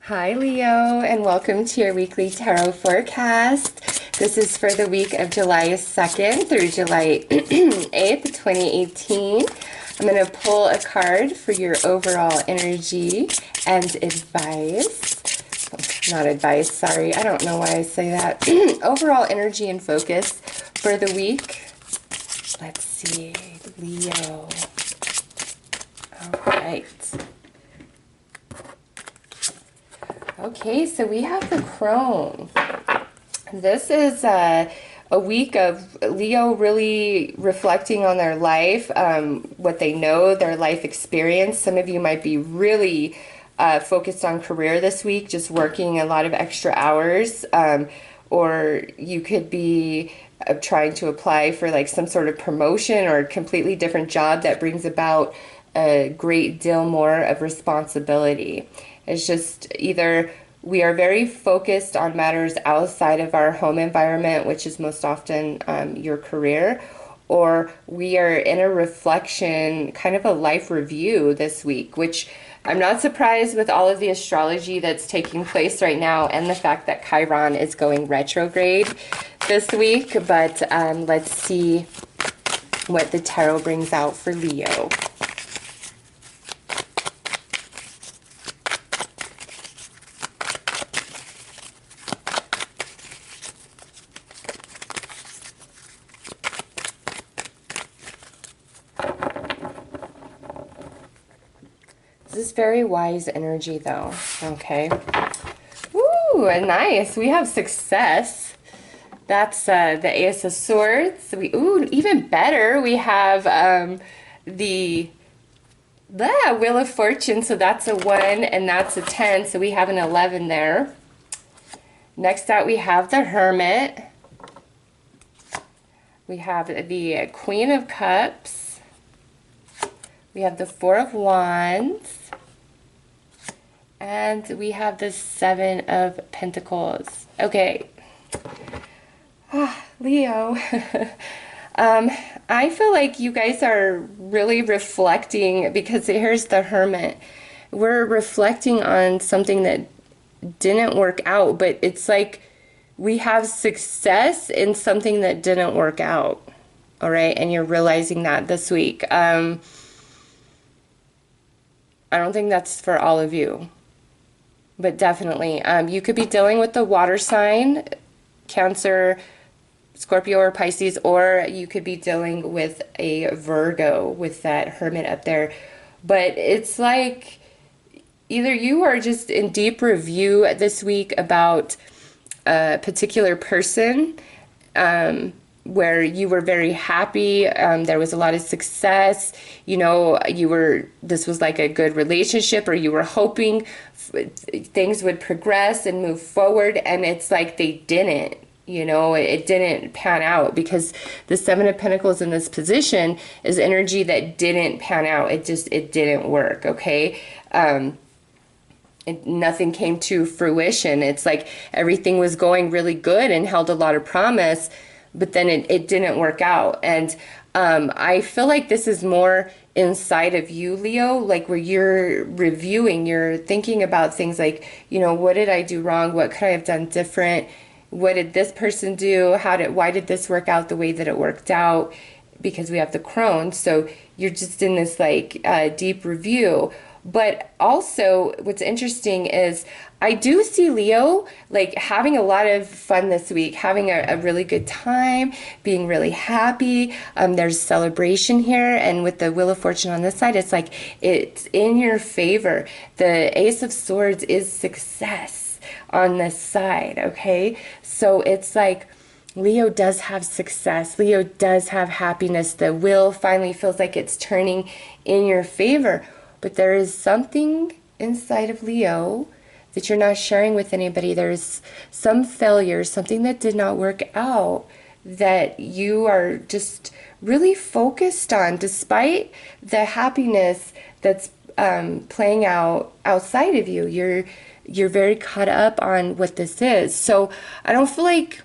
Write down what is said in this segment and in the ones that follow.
Hi Leo, and welcome to your weekly tarot forecast. This is for the week of July 2nd through July 8th, 2018. I'm going to pull a card for your overall energy and advice. Not advice, sorry. I don't know why I say that. Overall energy and focus for the week. Let's see, Leo. All right. Okay, so we have the Crone. This is a week of Leo really reflecting on their life, what they know, their life experience. Some of you might be really focused on career this week, just working a lot of extra hours, or you could be trying to apply for like some sort of promotion or a completely different job that brings about a great deal more of responsibility. It's just either we are very focused on matters outside of our home environment, which is most often your career, or we are in a reflection, kind of a life review this week, which I'm not surprised with all of the astrology that's taking place right now and the fact that Chiron is going retrograde this week. But let's see what the tarot brings out for Leo. This is very wise energy though, okay? Ooh, nice. We have success. That's the Ace of Swords. Ooh, even better, we have the Wheel of Fortune, so that's a 1 and that's a 10, so we have an 11 there. Next out we have the Hermit. We have the Queen of Cups. We have the Four of Wands. And we have the Seven of Pentacles. Okay. Leo. I feel like you guys are really reflecting, because here's the Hermit. We're reflecting on something that didn't work out, but it's like we have success in something that didn't work out. All right. And you're realizing that this week. I don't think that's for all of you. But definitely, you could be dealing with the water sign, Cancer, Scorpio, or Pisces, or you could be dealing with a Virgo with that Hermit up there. But it's like either you are just in deep review this week about a particular person, where you were very happy, there was a lot of success, you know, this was like a good relationship, or you were hoping things would progress and move forward, and it's like they didn't, you know, it didn't pan out, because the Seven of Pentacles in this position is energy that didn't pan out. It didn't work, okay? Nothing came to fruition. It's like everything was going really good and held a lot of promise, but then it didn't work out. And I feel like this is more inside of you, Leo, like where you're reviewing, you're thinking about things like, you know, what did I do wrong? What could I have done different? What did this person do? Why did this work out the way that it worked out? Because we have the Crone. So you're just in this like deep review. But also what's interesting is I do see Leo like having a lot of fun this week, having a really good time, being really happy. There's celebration here, and with the Wheel of Fortune on this side, it's like it's in your favor. The Ace of Swords is success on this side, okay? So it's like Leo does have success. Leo does have happiness. The wheel finally feels like it's turning in your favor. But there is something inside of Leo that you're not sharing with anybody. There's some failure, something that did not work out, that you are just really focused on, despite the happiness that's playing out outside of you. You're very caught up on what this is. So I don't feel like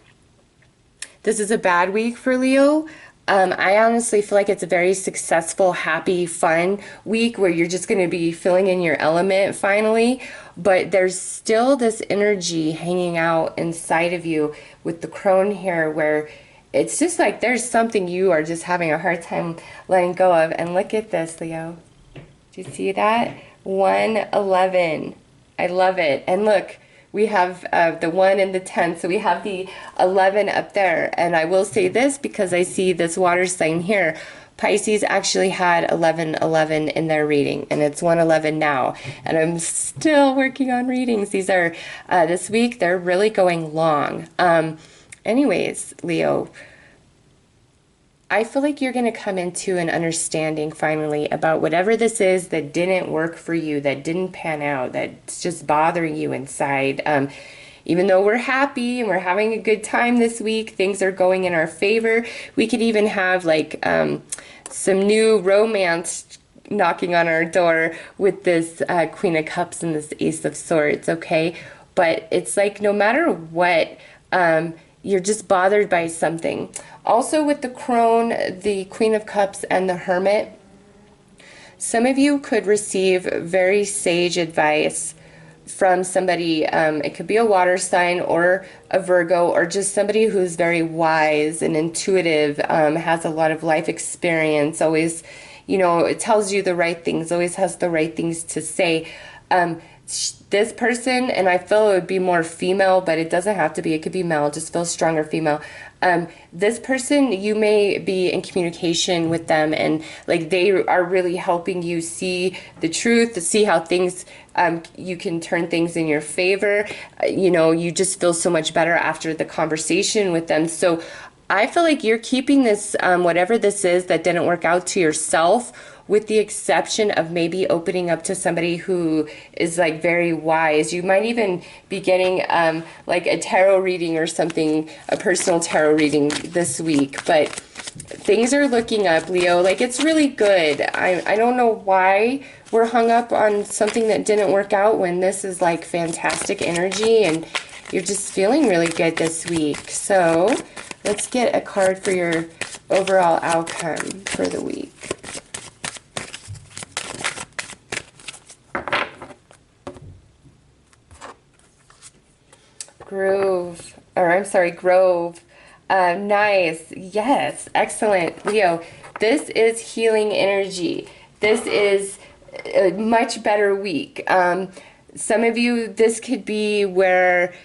this is a bad week for Leo. I honestly feel like it's a very successful, happy, fun week where you're just going to be feeling in your element finally. But there's still this energy hanging out inside of you with the crone here where it's just like there's something you are just having a hard time letting go of. And look at this, Leo. Do you see that? 111. I love it. And look, we have the 1 and the 10, so we have the 11 up there. And I will say this because I see this water sign here. Pisces actually had 1111 in their reading, and it's 111 now. And I'm still working on readings. These are, this week, they're really going long. Anyways, Leo, I feel like you're going to come into an understanding finally about whatever this is that didn't work for you, that didn't pan out, that's just bothering you inside. Even though we're happy and we're having a good time this week, things are going in our favor. We could even have like some new romance knocking on our door with this Queen of Cups and this Ace of Swords, okay? But it's like no matter what, you're just bothered by something. Also with the crone, the Queen of Cups, and the Hermit, some of you could receive very sage advice from somebody. It could be a water sign or a Virgo or just somebody who's very wise and intuitive, has a lot of life experience, always, you know, it tells you the right things, always has the right things to say. This person, and I feel it would be more female, but it doesn't have to be. It could be male, just feel stronger female. This person, you may be in communication with them and like they are really helping you see the truth, to see how things, you can turn things in your favor. You know, you just feel so much better after the conversation with them. So I feel like you're keeping this, whatever this is that didn't work out, to yourself, with the exception of maybe opening up to somebody who is like very wise. You might even be getting like a tarot reading or something, a personal tarot reading this week. But things are looking up, Leo. Like it's really good. I don't know why we're hung up on something that didn't work out when this is like fantastic energy and you're just feeling really good this week. So let's get a card for your overall outcome for the week. Grove. Nice. Yes. Excellent. Leo, this is healing energy. This is a much better week. Some of you, this could be where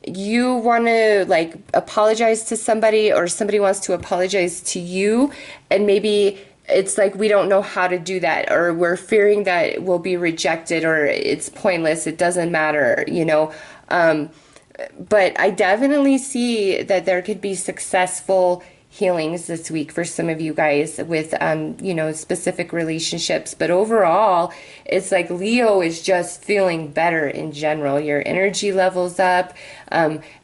you want to like apologize to somebody or somebody wants to apologize to you, and maybe it's like we don't know how to do that, or we're fearing that we'll be rejected, or it's pointless, it doesn't matter, you know. But I definitely see that there could be successful healings this week for some of you guys with, you know, specific relationships. But overall, it's like Leo is just feeling better in general. Your energy level's up.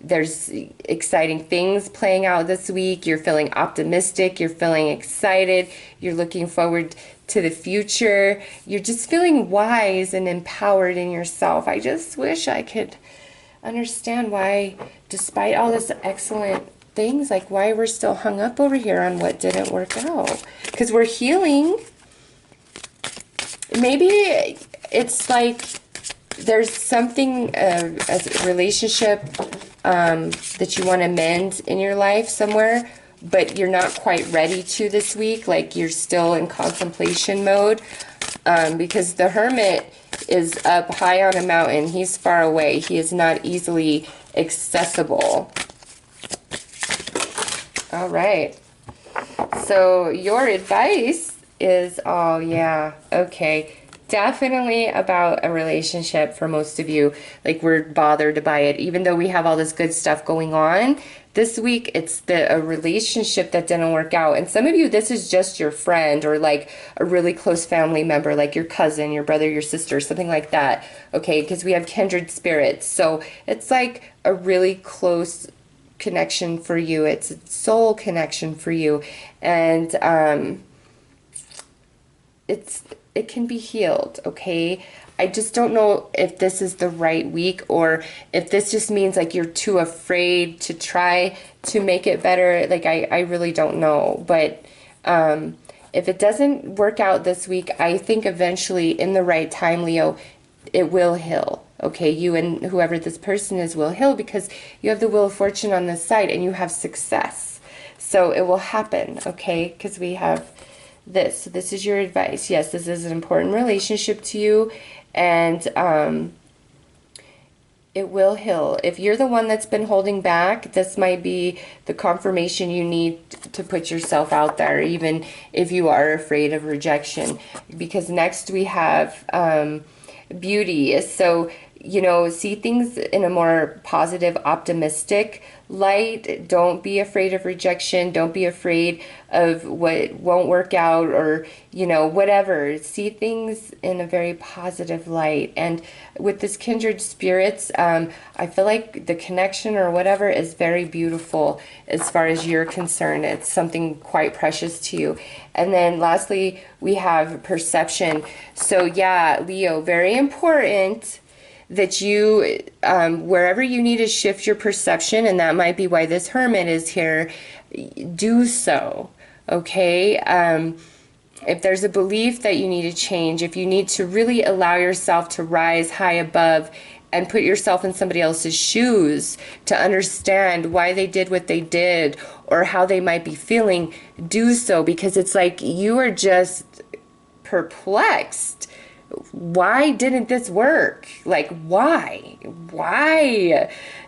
There's exciting things playing out this week. You're feeling optimistic. You're feeling excited. You're looking forward to the future. You're just feeling wise and empowered in yourself. I just wish I could understand why, despite all this excellent things, like why we're still hung up over here on what didn't work out, because we're healing. Maybe it's like there's something, a relationship that you want to mend in your life somewhere, but you're not quite ready to this week. Like you're still in contemplation mode, because the Hermit is up high on a mountain. He's far away. He is not easily accessible. All right. So your advice is, oh yeah, okay. Definitely about a relationship for most of you. Like we're bothered by it. Even though we have all this good stuff going on, this week it's a relationship that didn't work out. And some of you, this is just your friend or like a really close family member, like your cousin, your brother, your sister, something like that. Okay, because we have kindred spirits. So it's like a really close connection for you. It's a soul connection for you. And it can be healed, okay? I just don't know if this is the right week, or if this just means like you're too afraid to try to make it better. Like, I really don't know. But if it doesn't work out this week, I think eventually in the right time, Leo, it will heal. Okay, you and whoever this person is will heal, because you have the Wheel of Fortune on this side and you have success. So it will happen, okay? Because we have this. So this is your advice. Yes, this is an important relationship to you, and it will heal. If you're the one that's been holding back, this might be the confirmation you need to put yourself out there, even if you are afraid of rejection. Because next we have beauty. So, you know, see things in a more positive, optimistic light. Don't be afraid of rejection. Don't be afraid of what won't work out, or, you know, whatever. See things in a very positive light. And with this kindred spirits, I feel like the connection or whatever is very beautiful as far as you're concerned. It's something quite precious to you. And then lastly, we have perception. So yeah, Leo, very important that you, wherever you need to shift your perception, and that might be why this hermit is here, do so, okay? If there's a belief that you need to change, if you need to really allow yourself to rise high above and put yourself in somebody else's shoes to understand why they did what they did or how they might be feeling, do so, because it's like you are just perplexed. Why didn't this work? Like, why?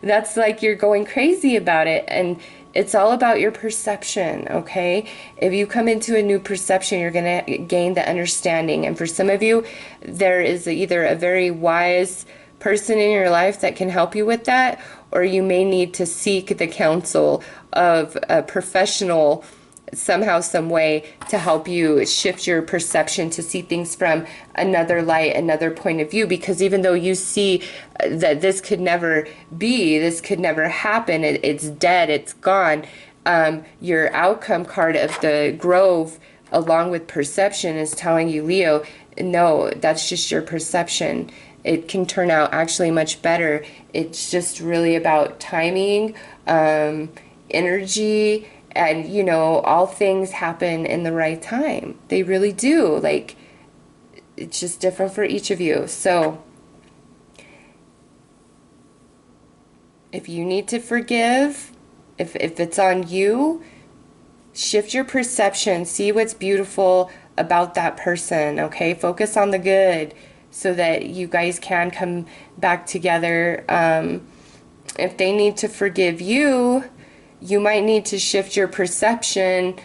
That's like you're going crazy about it. And it's all about your perception, okay? If you come into a new perception, you're going to gain the understanding. And for some of you, there is either a very wise person in your life that can help you with that, or you may need to seek the counsel of a professional somehow, some way, to help you shift your perception to see things from another light, another point of view. Because even though you see that this could never be, this could never happen, it's dead, it's gone, your outcome card of the Grove, along with perception, is telling you, Leo, no, that's just your perception. It can turn out actually much better. It's just really about timing, energy, and, you know, all things happen in the right time. They really do. Like, it's just different for each of you. So if you need to forgive, if it's on you, shift your perception. See what's beautiful about that person, okay? Focus on the good so that you guys can come back together. If they need to forgive you, you might need to shift your perception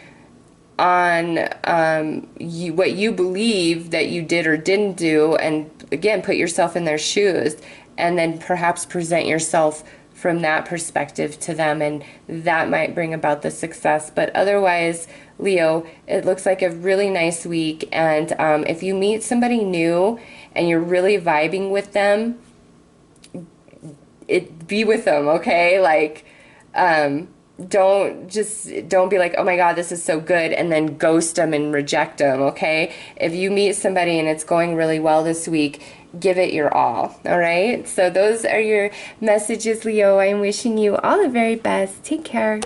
on what you believe that you did or didn't do, and again, put yourself in their shoes, and then perhaps present yourself from that perspective to them, and that might bring about the success. But otherwise, Leo, it looks like a really nice week. And if you meet somebody new and you're really vibing with them, be with them, okay? Like, don't be like, oh my God, this is so good, and then ghost them and reject them, okay? If you meet somebody and it's going really well this week, give it your all right? So those are your messages, Leo. I'm wishing you all the very best. Take care.